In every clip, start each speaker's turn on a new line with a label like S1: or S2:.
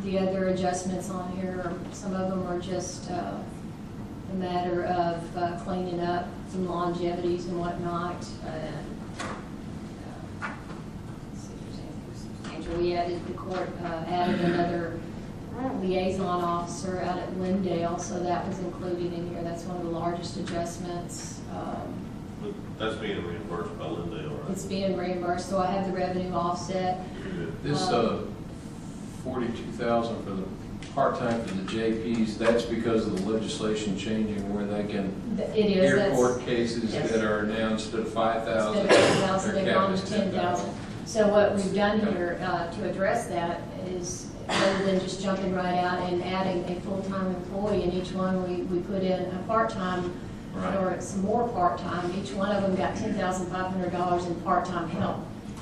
S1: The other adjustments on here, some of them are just a matter of cleaning up some longevities and whatnot. Let's see if there's anything substantial. We added, the court added another liaison officer out at Lindale, so that was included in here. That's one of the largest adjustments.
S2: That's being reimbursed by Lindale, right?
S1: It's being reimbursed, so I have the revenue offset.
S3: This 42,000 for the part-time for the JPs, that's because of the legislation changing where they can,
S1: It is.
S3: air
S1: That's-
S3: court cases
S1: yes.
S3: that are now instead of 5,000.
S1: Instead of 10,000,
S3: their
S1: they've
S3: cap
S1: gone
S3: is
S1: to 10,000. So what we've done here to address that is, rather than just jumping right out and adding a full-time employee in each one, we put in a part-time
S3: Right.
S1: or some more part-time. Each one of them got $10,500 in part-time help.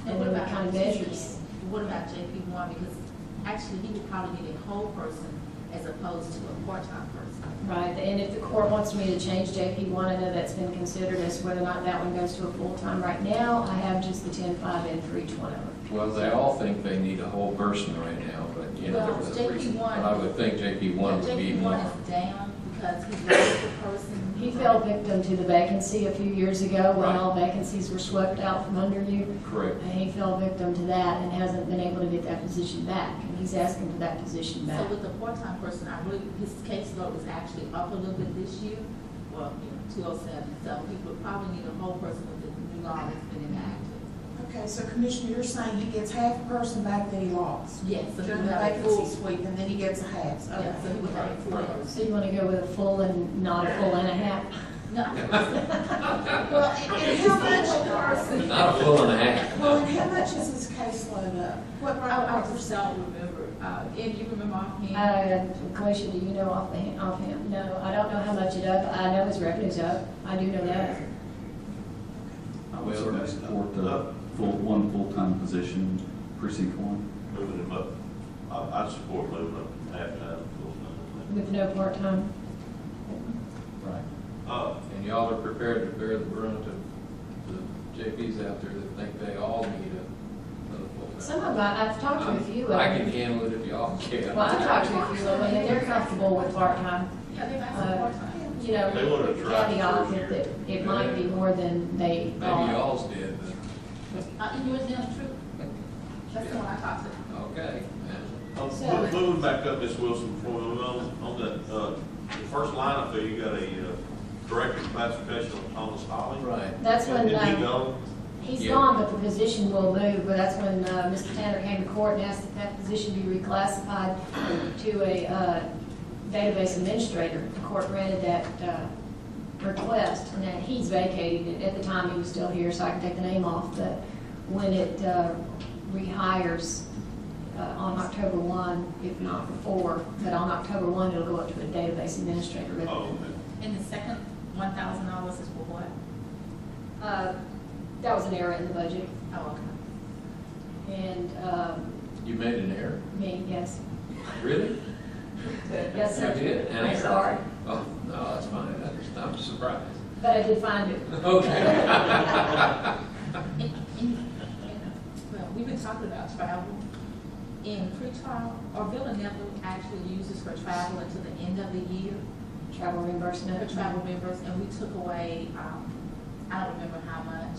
S1: And then we kind of measures.
S4: What about JP1? Because actually, he would probably need a whole person as opposed to a part-time person.
S1: Right, and if the court wants me to change JP1, I know that's been considered as whether or not that one goes to a full-time. Right now, I have just the 10.5 in for each one of them.
S3: Well, they all think they need a whole person right now, but you know,
S4: Well,
S3: there's a reason. But
S4: JP1
S3: I would think JP1 would be more.
S4: JP1 is down because he's a local person.
S1: He fell victim to the vacancy a few years ago when
S3: Right.
S1: all vacancies were swept out from under you.
S3: Correct.
S1: And he fell victim to that and hasn't been able to get that position back. And he's asking for that position
S4: So
S1: back.
S4: with the part-time person, his caseload was actually up a little bit this year. Well, 207, so he would probably need a whole person with the new law that's been enacted.
S5: Okay, so Commissioner, you're saying he gets half a person back that he lost?
S4: Yes, so he
S5: During
S4: would
S5: the
S4: have a full,
S5: vacancy sweep, and then he gets a half, so.
S4: yeah, so he would have a full person.
S1: So you want to go with a full and not a full and a half?
S4: No.
S5: Well, and how much,
S3: Not a full and a half.
S5: well, and how much is his caseload up? What,
S4: I just don't remember. Ed, you remember offhand?
S1: Commissioner, do you know offhand? No, I don't know how much it up. I know his revenue's up. I do know that.
S6: I would certainly support the one full-time position, precinct one.
S2: Moving him up. I'd support moving up from half-time to full-time.
S1: With no part-time.
S3: Right.
S2: Uh,
S3: And y'all are prepared to bear the brunt of the JPs out there that think they all need another full-time.
S1: Some of them, I've talked to a few of them.
S3: I can handle it if y'all can.
S1: Well, I've talked to a few of them, and they're comfortable with part-time.
S4: Yeah, they got some part-time.
S1: You know,
S2: They wanna try
S1: caveat
S2: the first
S1: that it might be more than they
S3: Maybe
S1: thought.
S3: y'all's did,
S4: You was down the truth. That's the one I talked to.
S3: but, okay.
S2: Moving back up, Ms. Wilson, before we move on that, the first line up there, you got a director classification on Thomas Holly.
S3: Right.
S1: That's when,
S2: Did he go?
S1: he's
S3: Yeah.
S1: gone, but the position will move, but that's when Mr. Tanner came to court and asked that that position be reclassified to a database administrator. The court granted that request, and that he's vacated it. At the time, he was still here, so I can take the name off, but when it rehires on October 1, if not before, but on October 1, it'll go up to a database administrator.
S2: Oh, okay.
S4: And the second $1,000 is for what?
S1: That was an error in the budget,
S4: Oh, okay.
S1: and
S3: You made an error?
S1: me, yes.
S3: Really?
S1: Yes, sir.
S3: You did? An
S1: I'm
S3: error?
S1: sorry,
S3: Oh, no, that's fine. I'm surprised.
S1: but I did find it.
S3: Okay.
S4: Well, we've been talking about travel. In pretrial, or Villa never actually uses for travel until the end of the year,
S1: Travel
S4: for
S1: reimbursement.
S4: travel members, and we took away, I don't remember how much,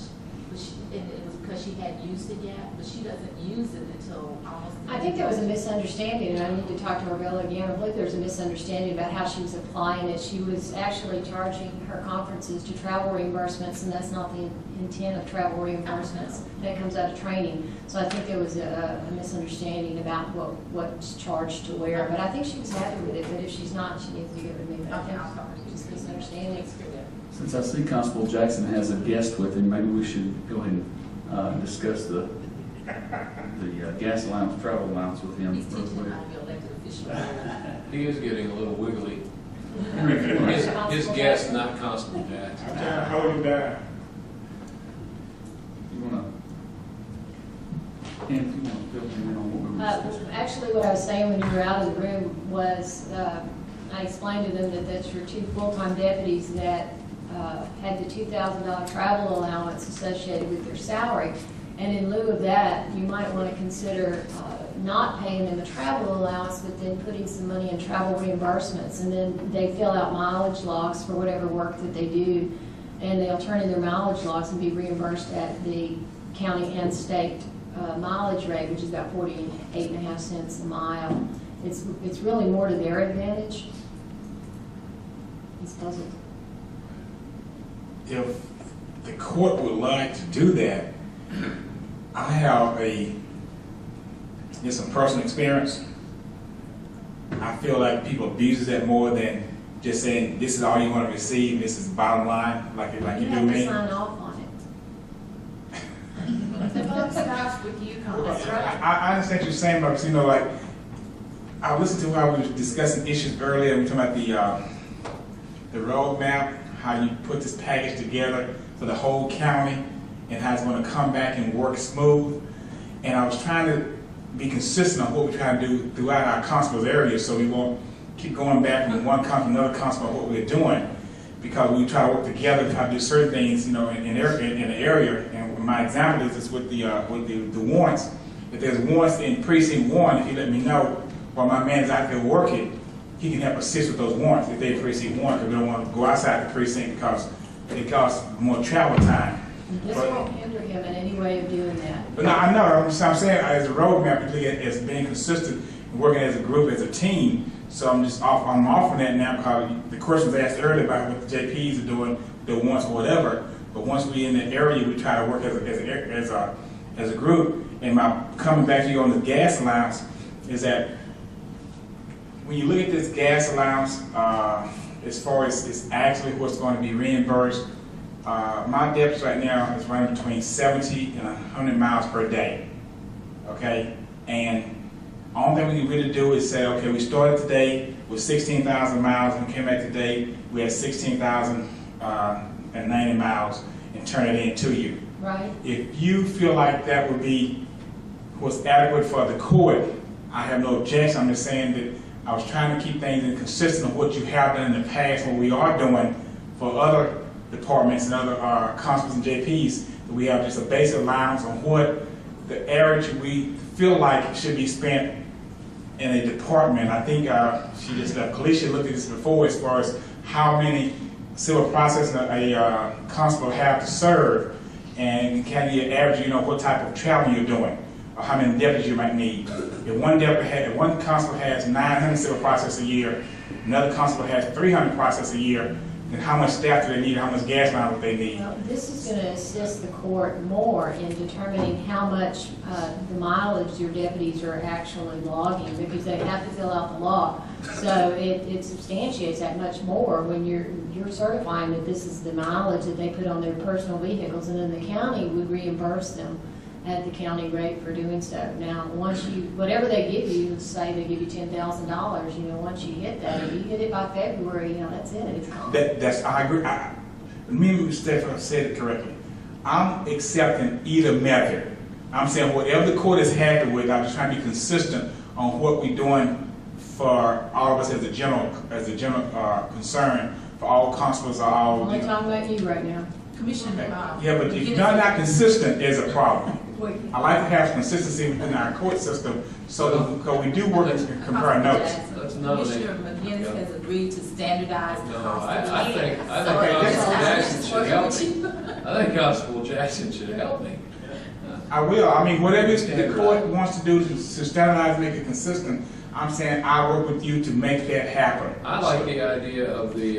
S4: but and it was because she hadn't used it yet, but she doesn't use it until almost.
S1: I think there was a misunderstanding, and I need to talk to Arbella again. I believe there was a misunderstanding about how she was applying it. She was actually charging her conferences to travel reimbursements, and that's not the intent of travel reimbursements. That comes out of training. So I think there was a misunderstanding about what's charged to where. But I think she was happy with it, but if she's not, she needs to get with me. But I
S4: Okay,
S1: think
S4: I'll talk to you.
S1: it's a misunderstanding.
S6: Since I see Constable Jackson has a guest with him, maybe we should go ahead and discuss the gas allowance, travel allowance with him.
S4: He's
S6: real
S4: teaching
S6: quick.
S4: how to be elected official.
S3: He is getting a little wiggly. His guess, not Constable Jackson.
S7: I'm trying to hold him down.
S6: You wanna, Ken, if you wanna fill him in on what we were discussing?
S1: Actually, what I was saying when you were out of the room was, I explained to them that that's your two full-time deputies that had the $2,000 travel allowance associated with their salary. And in lieu of that, you might want to consider not paying them a travel allowance, but then putting some money in travel reimbursements. And then they fill out mileage logs for whatever work that they do, and they'll turn in their mileage logs and be reimbursed at the county and state mileage rate, which is about 48.5 cents a mile. It's really more to their advantage. It's puzzled.
S7: If the court would like to do that, I have some personal experience. I feel like people abuse that more than just saying, this is all you want to receive, this is the bottom line, like you
S1: You
S7: do
S1: have to
S7: me.
S1: sign off on it.
S5: The buck stops with you,
S1: That's
S5: Congressman.
S1: right.
S7: I understand what you're saying, but like, I listened to how we were discussing issues earlier. We were talking about the roadmap, how you put this package together for the whole county, and how it's going to come back and work smooth. And I was trying to be consistent on what we're trying to do throughout our constables area, so we won't keep going back from one constable to another constable on what we're doing, because we try to work together, try to do certain things, in the area. And my example is with the warrants. If there's warrants in precinct 1, if you let me know while my man's out there working, he can help assist with those warrants if they're precinct 1, because we don't want to go outside the precinct because it costs more travel time.
S1: This won't hinder him in any way of doing that.
S7: But no, I know, I'm saying as a roadmap, as being consistent and working as a group, as a team. So I'm off on that now, because the question was asked earlier about what the JPs are doing, the ones or whatever. But once we're in that area, we try to work as a group. And my coming back to you on the gas allowance is that when you look at this gas allowance, as far as it's actually what's going to be reimbursed, my debits right now is running between 70 and 100 miles per day. Okay, and only thing we can really do is say, okay, we started today with 16,000 miles, and came back today, we had 16,090 miles, and turn it in to you.
S1: Right?
S7: If you feel like that would be what's adequate for the court, I have no objection. I'm just saying that I was trying to keep things inconsistent of what you have done in the past, what we are doing for other departments and other constables and JPs, that we have just a basic allowance on what the average we feel like should be spent in a department. I think Kalisha looked at this before, as far as how many civil process a constable have to serve, and kind of average, what type of travel you're doing, or how many deputies you might need. If one constable has 900 civil process a year, another constable has 300 process a year, then how much staff do they need, how much gas mileage do they need?
S1: Well, this is going to assist the court more in determining how much the mileage your deputies are actually logging, because they have to fill out the log. So it substantiates that much more when you're certifying that this is the mileage that they put on their personal vehicles, and then the county would reimburse them at the county rate for doing so. Now, once whatever they give you, say they give you $10,000, once you hit that, if you hit it by February, that's it, it's gone.
S7: I agree. Me, Stephen said it correctly. I'm accepting either method. I'm saying whatever the court is happy with, I'm just trying to be consistent on what we're doing for all of us as a general concern for all constables or all.
S1: Only talking about you right now.
S4: Commissioner,
S7: Yeah, but if you're not consistent, there's a problem. I like to have consistency within our court system, so that because we do work and compare notes.
S3: That's not an-
S4: Commissioner McGinnis has agreed to standardize the
S3: No,
S4: cost
S3: I
S4: of the
S3: think
S4: land.
S3: Constable Jackson
S4: So,
S3: should help
S4: working
S3: me.
S4: with you.
S3: I think Constable Jackson should help me.
S7: I will. I mean, whatever the court wants to do to standardize, make it consistent, I'm saying I work with you to make that happen.
S3: I like the idea of the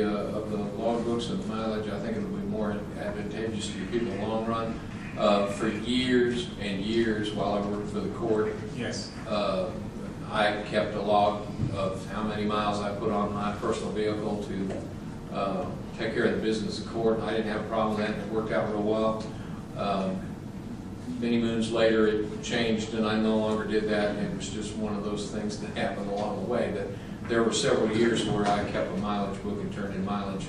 S3: logbooks and mileage. I think it'll be more advantageous to people in the long run. For years and years while I worked for the court,
S7: Yes.
S3: I kept a log of how many miles I put on my personal vehicle to take care of the business of court. I didn't have a problem with that, and it worked out real well. Many moons later, it changed, and I no longer did that, and it was just one of those things that happened along the way. But there were several years where I kept a mileage book and turned in mileage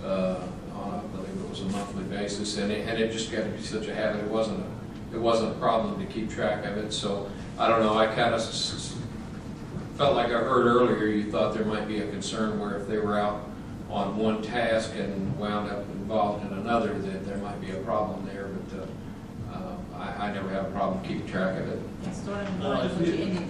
S3: on, I believe it was a monthly basis, and it just got to be such a habit. It wasn't a problem to keep track of it. So I don't know. I kind of felt like I heard earlier you thought there might be a concern where if they were out on one task and wound up involved in another, that there might be a problem there. But I never have a problem keeping track of it.
S4: Starting in the
S2: No,
S4: morning,
S2: it's-
S4: when you ending